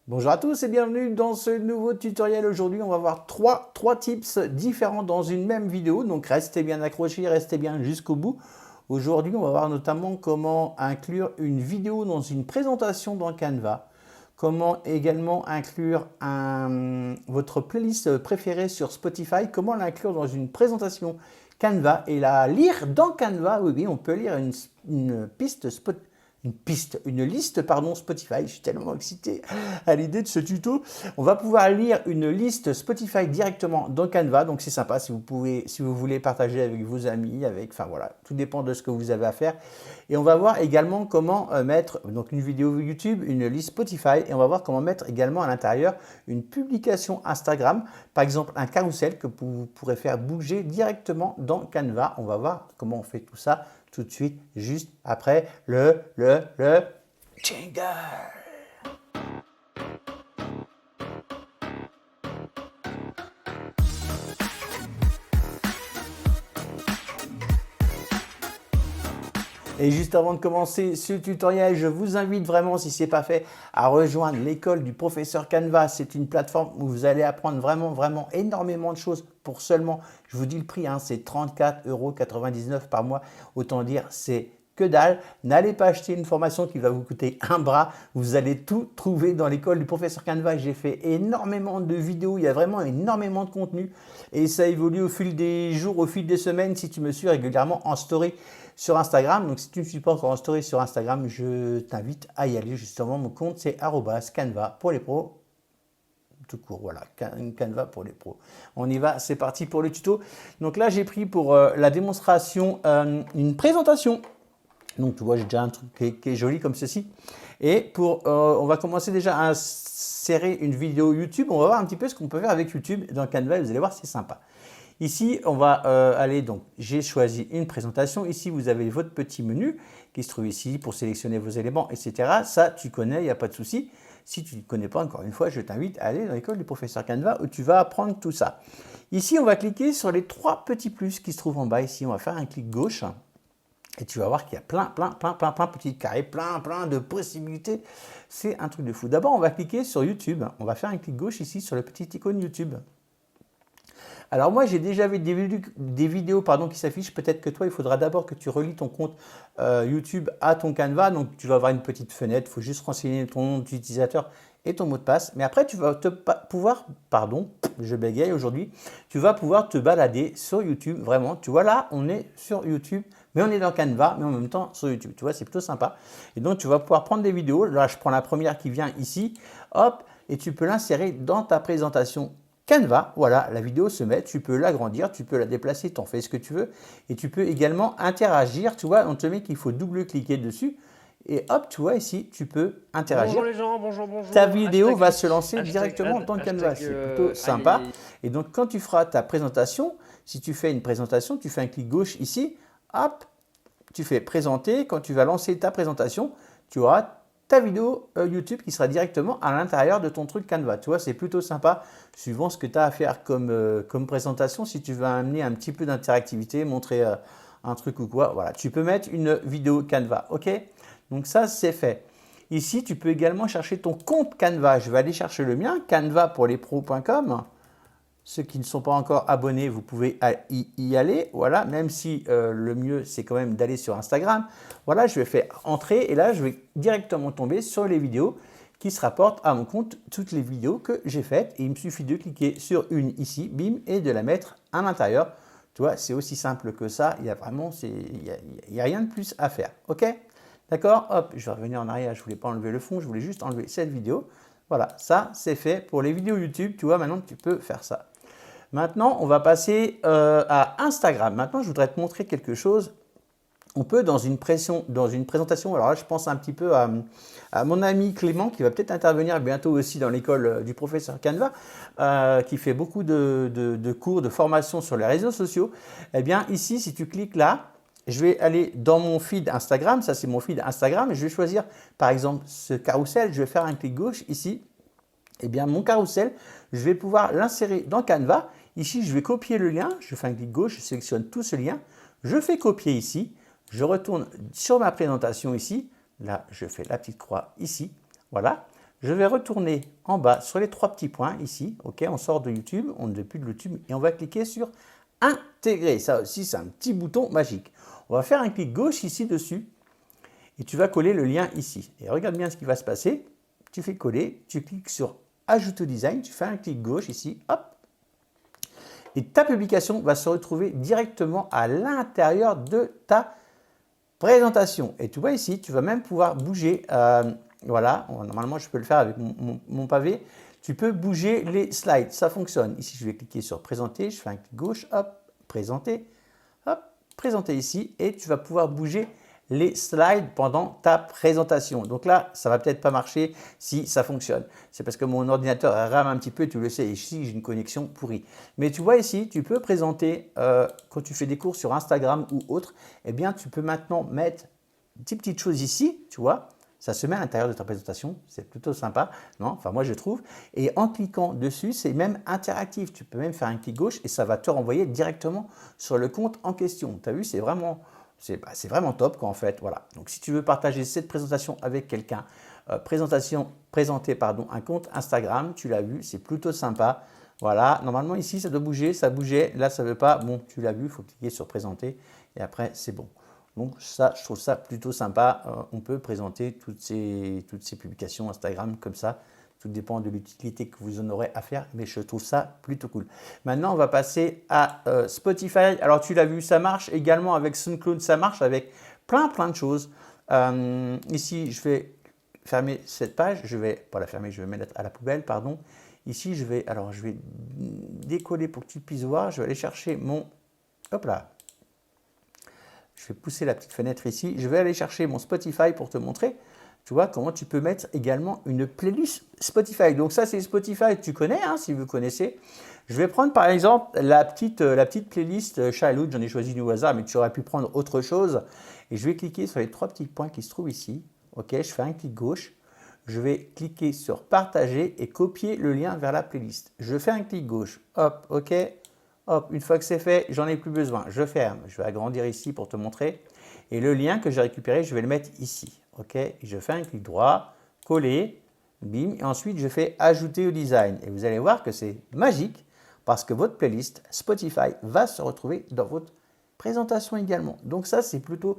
Bonjour à tous et bienvenue dans ce nouveau tutoriel. Aujourd'hui, on va voir trois tips différents dans une même vidéo. Donc, restez bien accrochés, restez bien jusqu'au bout. Aujourd'hui, on va voir notamment comment inclure une vidéo dans une présentation dans Canva. Comment également inclure votre playlist préférée sur Spotify. Comment l'inclure dans une présentation Canva et la lire dans Canva. Oui, on peut lire une liste Spotify. Je suis tellement excité à l'idée de ce tuto. On va pouvoir lire une liste Spotify directement dans Canva. Donc c'est sympa si vous voulez partager avec vos amis, enfin voilà, tout dépend de ce que vous avez à faire. Et on va voir également comment mettre donc une vidéo YouTube, une liste Spotify, et on va voir comment mettre également à l'intérieur une publication Instagram, par exemple un carrousel que vous pourrez faire bouger directement dans Canva. On va voir comment on fait tout ça tout de suite, juste après le jingle. Et juste avant de commencer ce tutoriel, je vous invite vraiment, si ce n'est pas fait, à rejoindre l'école du professeur Canva. C'est une plateforme où vous allez apprendre vraiment énormément de choses pour seulement, je vous dis le prix, c'est 34,99 € par mois. Autant dire, c'est que dalle. N'allez pas acheter une formation qui va vous coûter un bras. Vous allez tout trouver dans l'école du professeur Canva. J'ai fait énormément de vidéos. Il y a vraiment énormément de contenu. Et ça évolue au fil des jours, au fil des semaines. Si tu me suis régulièrement en story sur Instagram. Donc, si tu ne me suis pas encore en story sur Instagram, je t'invite à y aller. Justement, mon compte, c'est @canva pour les pros. Tout court, voilà, Canva pour les pros. On y va, c'est parti pour le tuto. Donc là, j'ai pris pour la démonstration une présentation. Donc, tu vois, j'ai déjà un truc qui est joli comme ceci. Et on va commencer déjà à insérer une vidéo YouTube. On va voir un petit peu ce qu'on peut faire avec YouTube dans Canva. Vous allez voir, c'est sympa. Ici, on va aller, donc j'ai choisi une présentation. Ici, vous avez votre petit menu qui se trouve ici pour sélectionner vos éléments, etc. Ça, tu connais, il n'y a pas de souci. Si tu ne connais pas, encore une fois, je t'invite à aller dans l'école du professeur Canva où tu vas apprendre tout ça. Ici, on va cliquer sur les trois petits plus qui se trouvent en bas. Ici, on va faire un clic gauche. Et tu vas voir qu'il y a plein de petits carrés, plein de possibilités. C'est un truc de fou. D'abord, on va cliquer sur YouTube. On va faire un clic gauche ici sur le petit icône YouTube. Alors moi, j'ai déjà vu des vidéos qui s'affichent. Peut-être que toi, il faudra d'abord que tu relis ton compte YouTube à ton Canva. Donc, tu vas avoir une petite fenêtre. Il faut juste renseigner ton nom d'utilisateur et ton mot de passe. Mais après, tu vas pouvoir, je bégaye aujourd'hui, tu vas pouvoir te balader sur YouTube. Vraiment, tu vois là, on est sur YouTube, mais on est dans Canva, mais en même temps sur YouTube. Tu vois, c'est plutôt sympa. Et donc, tu vas pouvoir prendre des vidéos. Là, je prends la première qui vient ici. Hop, et tu peux l'insérer dans ta présentation Canva. Voilà, la vidéo se met, tu peux l'agrandir, tu peux la déplacer, tu en fais ce que tu veux. Et tu peux également interagir. Tu vois, on te met qu'il faut double-cliquer dessus. Et hop, tu vois ici, tu peux interagir. Bonjour les gens, bonjour. Ta vidéo va Hashtag se lancer directement dans Canva. C'est plutôt sympa. Et donc, quand tu feras ta présentation, si tu fais une présentation, tu fais un clic gauche ici, hop, tu fais présenter. Quand tu vas lancer ta présentation, tu auras ta vidéo YouTube qui sera directement à l'intérieur de ton truc Canva. Tu vois, c'est plutôt sympa suivant ce que tu as à faire comme présentation. Si tu veux amener un petit peu d'interactivité, montrer un truc ou quoi, voilà, tu peux mettre une vidéo Canva. OK? Donc ça, c'est fait. Ici, tu peux également chercher ton compte Canva. Je vais aller chercher le mien, canva-pour-les-pros.com. Ceux qui ne sont pas encore abonnés, vous pouvez y aller. Voilà, même si le mieux, c'est quand même d'aller sur Instagram. Voilà, je vais faire entrer et là, je vais directement tomber sur les vidéos qui se rapportent à mon compte, toutes les vidéos que j'ai faites. Et il me suffit de cliquer sur une ici, bim, et de la mettre à l'intérieur. Tu vois, c'est aussi simple que ça. Il y a vraiment, il y a rien de plus à faire. OK? D'accord? Hop, je vais revenir en arrière. Je ne voulais pas enlever le fond, je voulais juste enlever cette vidéo. Voilà, ça, c'est fait pour les vidéos YouTube. Tu vois, maintenant, tu peux faire ça. Maintenant, on va passer à Instagram. Maintenant, je voudrais te montrer quelque chose. On peut, dans une présentation, alors là, je pense un petit peu à mon ami Clément, qui va peut-être intervenir bientôt aussi dans l'école du professeur Canva, qui fait beaucoup de cours, de formation sur les réseaux sociaux. Eh bien, ici, si tu cliques là, je vais aller dans mon feed Instagram. Ça, c'est mon feed Instagram. Et je vais choisir, par exemple, ce carrousel. Je vais faire un clic gauche ici. Eh bien, mon carrousel, je vais pouvoir l'insérer dans Canva. Ici, je vais copier le lien. Je fais un clic gauche, je sélectionne tout ce lien. Je fais copier ici. Je retourne sur ma présentation ici. Là, je fais la petite croix ici. Voilà. Je vais retourner en bas sur les 3 petits points ici. OK, on sort de YouTube, on ne veut plus de YouTube et on va cliquer sur intégrer. Ça aussi, c'est un petit bouton magique. On va faire un clic gauche ici dessus et tu vas coller le lien ici. Et regarde bien ce qui va se passer. Tu fais coller, tu cliques sur Ajouter au design, tu fais un clic gauche ici, hop. Et ta publication va se retrouver directement à l'intérieur de ta présentation. Et tu vois ici, tu vas même pouvoir bouger, voilà, normalement je peux le faire avec mon pavé. Tu peux bouger les slides, ça fonctionne. Ici, je vais cliquer sur présenter, je fais un clic gauche, hop, présenter ici et tu vas pouvoir bouger les slides pendant ta présentation. Donc là, ça va peut-être pas marcher si ça fonctionne. C'est parce que mon ordinateur rame un petit peu, tu le sais, et ici j'ai une connexion pourrie. Mais tu vois ici, tu peux présenter, quand tu fais des cours sur Instagram ou autre, eh bien tu peux maintenant mettre des petites choses ici, tu vois. Ça se met à l'intérieur de ta présentation, c'est plutôt sympa, non? Enfin, moi, je trouve. Et en cliquant dessus, c'est même interactif. Tu peux même faire un clic gauche et ça va te renvoyer directement sur le compte en question. Tu as vu, c'est vraiment top, quoi, en fait. Voilà. Donc, si tu veux partager cette présentation avec quelqu'un, présenter un compte Instagram, tu l'as vu, c'est plutôt sympa. Voilà. Normalement, ici, ça doit bouger, ça bougeait. Là, ça ne veut pas. Bon, tu l'as vu, il faut cliquer sur présenter et après, c'est bon. Donc ça, je trouve ça plutôt sympa. On peut présenter toutes ces publications Instagram comme ça. Tout dépend de l'utilité que vous en aurez à faire, mais je trouve ça plutôt cool. Maintenant, on va passer à Spotify. Alors, tu l'as vu, ça marche également avec SoundCloud, ça marche avec plein de choses. Ici, je vais fermer cette page. Je vais pas la fermer, je vais mettre à la poubelle, pardon. Ici, je vais décoller pour que tu puisses voir. Je vais aller chercher mon... Hop là. Je vais pousser la petite fenêtre ici. Je vais aller chercher mon Spotify pour te montrer, tu vois, comment tu peux mettre également une playlist Spotify. Donc ça, c'est Spotify, tu connais, hein, si vous connaissez. Je vais prendre par exemple la petite playlist Childhood. J'en ai choisi une au hasard, mais tu aurais pu prendre autre chose. Et je vais cliquer sur les 3 petits points qui se trouvent ici. OK, je fais un clic gauche. Je vais cliquer sur partager et copier le lien vers la playlist. Je fais un clic gauche. Hop, OK. Hop, une fois que c'est fait, j'en ai plus besoin. Je ferme. Je vais agrandir ici pour te montrer. Et le lien que j'ai récupéré, je vais le mettre ici. OK. Et je fais un clic droit, coller, bim. Et ensuite, je fais ajouter au design. Et vous allez voir que c'est magique parce que votre playlist Spotify va se retrouver dans votre présentation également. Donc ça, c'est plutôt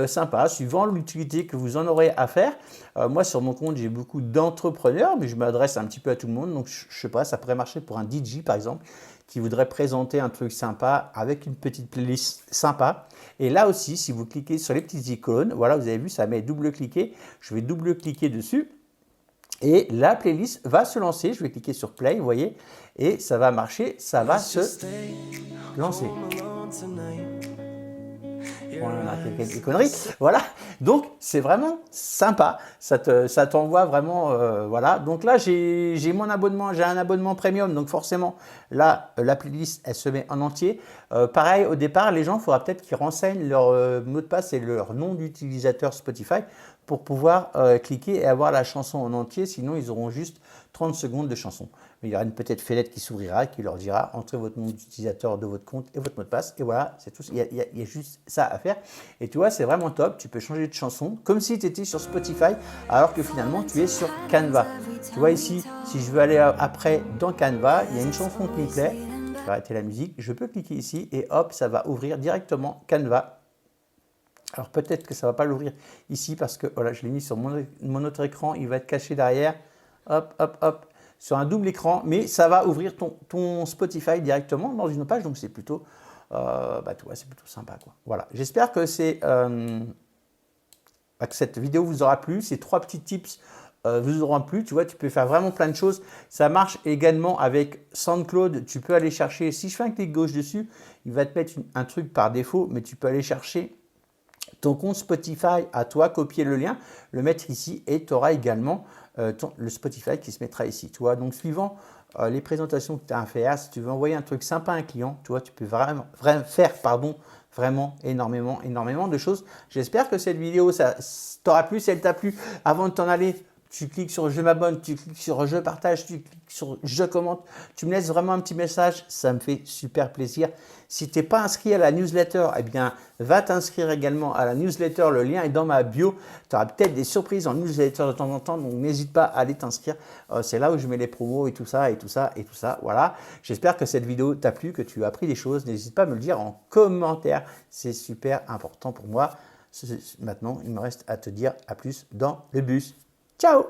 sympa, suivant l'utilité que vous en aurez à faire. Moi, sur mon compte, j'ai beaucoup d'entrepreneurs, mais je m'adresse un petit peu à tout le monde. Donc, je ne sais pas, ça pourrait marcher pour un DJ, par exemple, qui voudrait présenter un truc sympa avec une petite playlist sympa. Et là aussi, si vous cliquez sur les petites icônes, voilà, vous avez vu, ça met double-cliquer. Je vais double-cliquer dessus. Et la playlist va se lancer. Je vais cliquer sur Play, vous voyez, et ça va marcher, ça va se lancer. On a quelques conneries. Voilà, donc c'est vraiment sympa. Ça t'envoie vraiment, voilà. Donc là, j'ai mon abonnement, j'ai un abonnement premium, donc forcément, là, la playlist, elle se met en entier. Pareil, au départ, les gens, il faudra peut-être qu'ils renseignent leur mot de passe et leur nom d'utilisateur Spotify pour pouvoir cliquer et avoir la chanson en entier. Sinon, ils auront juste 30 secondes de chanson. Mais il y aura une petite fenêtre qui s'ouvrira qui leur dira entrez votre nom d'utilisateur de votre compte et votre mot de passe. Et voilà, c'est tout. Il y a juste ça à faire. Et tu vois, c'est vraiment top. Tu peux changer de chanson comme si tu étais sur Spotify alors que finalement, tu es sur Canva. Tu vois ici, si je veux aller après dans Canva, il y a une chanson qui me plaît. Je vais arrêter la musique. Je peux cliquer ici et hop, ça va ouvrir directement Canva. Alors peut-être que ça ne va pas l'ouvrir ici parce que voilà, je l'ai mis sur mon autre écran. Il va être caché derrière. Hop, hop, hop. Sur un double écran, mais ça va ouvrir ton Spotify directement dans une page, donc c'est plutôt, tu vois, c'est plutôt sympa, quoi. Voilà, j'espère que que cette vidéo vous aura plu, ces 3 petits tips vous auront plu. Tu vois, tu peux faire vraiment plein de choses. Ça marche également avec SoundCloud. Tu peux aller chercher, si je fais un clic gauche dessus, il va te mettre un truc par défaut, mais tu peux aller chercher ton compte Spotify à toi, copier le lien, le mettre ici et tu auras également le Spotify qui se mettra ici. Tu vois, donc suivant les présentations que tu as à faire, si tu veux envoyer un truc sympa à un client, tu vois, tu peux faire vraiment énormément de choses. J'espère que cette vidéo t'aura plu. Si elle t'a plu, avant de t'en aller, tu cliques sur je m'abonne, tu cliques sur je partage, tu cliques sur je commente, tu me laisses vraiment un petit message, ça me fait super plaisir. Si tu n'es pas inscrit à la newsletter, eh bien, va t'inscrire également à la newsletter, le lien est dans ma bio. Tu auras peut-être des surprises en newsletter de temps en temps, donc n'hésite pas à aller t'inscrire. C'est là où je mets les promos et tout ça, et tout ça, et tout ça. Voilà, j'espère que cette vidéo t'a plu, que tu as appris des choses. N'hésite pas à me le dire en commentaire, c'est super important pour moi. Maintenant, il me reste à te dire à plus dans le bus. Ciao!